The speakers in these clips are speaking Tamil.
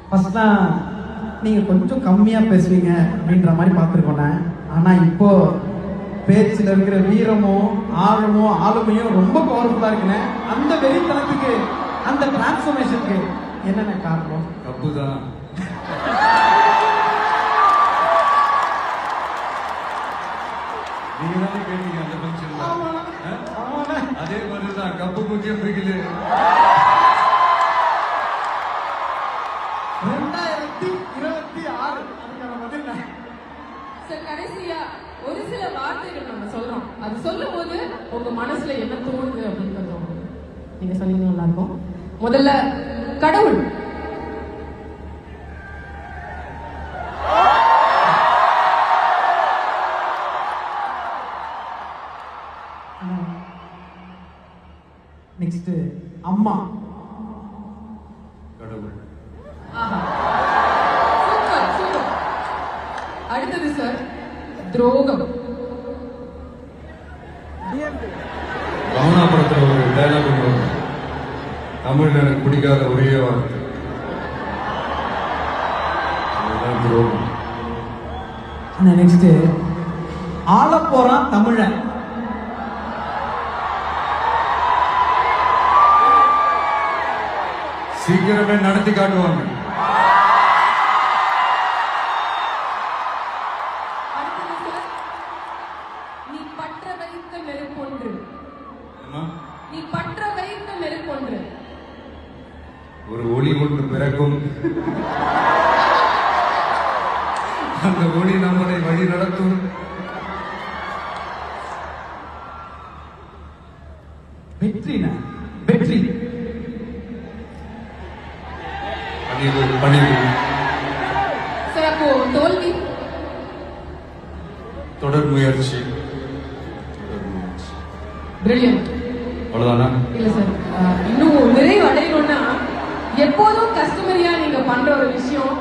ஃபர்ஸ்ட்லாம் நீங்கள் கொஞ்சம் கம்மியாக பேசுவீங்க அப்படின்ற மாதிரி பார்த்துருக்கோண்ணே. ஆனால் இப்போ பேச்சில் இருக்கிற வீரமும் ஆழமும் ஆளுமையும் ரொம்ப பவர்ஃபுல்லாக இருக்குண்ணே. அந்த வெறித்தனத்துக்கு அந்த டிரான்ஸ்ஃபர்மேஷனுக்கு என்னென்ன காரணம்? கப்பு தான். நீங்க தானே கேட்டீங்க அந்த ஃபங்க்ஷன்ல. அதே மாதிரி தான் கப்பு முக்கியம் பிடிக்கல. 2026 அதுக்கான பதில் சார். கடைசியா ஒரு சில வார்த்தைகள் நம்ம சொல்றோம், அது சொல்லும் போது உங்க மனசுல என்ன தோணுது அப்படின்னு நீங்க சொன்னீங்க நல்லா இருக்கும். முதல்ல கடவுள். நெக்ஸ்ட் அம்மா. கடவுள். Super super. அடுத்தது சார் துரோகம். ராமநாபுரத்துல ஒரு டைலாக் வரும், தமிழ் எனக்கு பிடிக்காத ஒரே வார்த்தை அதுதான் துரோகம். நெக்ஸ்ட் ஆள போறான் தமிழன். சீக்கிரமே நடத்தி காட்டுவாங்க. அடுத்தது சார் நீ பற்ற வைத்த நெருப்பொன்று. நீ பற்ற வைத்த நெருப்பொன்று. ஒரு ஒளி ஒன்று பிறக்கும், அந்த ஒளி நம்மளை வழி நடத்தும். வெற்றினா வெற்றி. பணிவு. சார் அப்போ தோல்வி. தொடர் முயற்சி. பிரில்லியன்ட். அவ்வளவுதானா? இல்ல சார், இன்னும் நிறைவு அடையணும்னா எப்போதும் கஸ்டமரியா நீங்க பண்ற ஒரு விஷயம்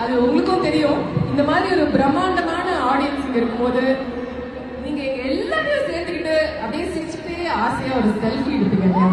அது உங்களுக்கும் தெரியும். இந்த மாதிரி ஒரு பிரம்மாண்டமான ஆடியன்ஸ் இங்க இருக்கும்போது நீங்க எல்லாத்தையும் சேர்த்துக்கிட்டு அப்படியே சிரிச்சுட்டே ஆசையா ஒரு செல்ஃபி எடுத்துக்கங்க.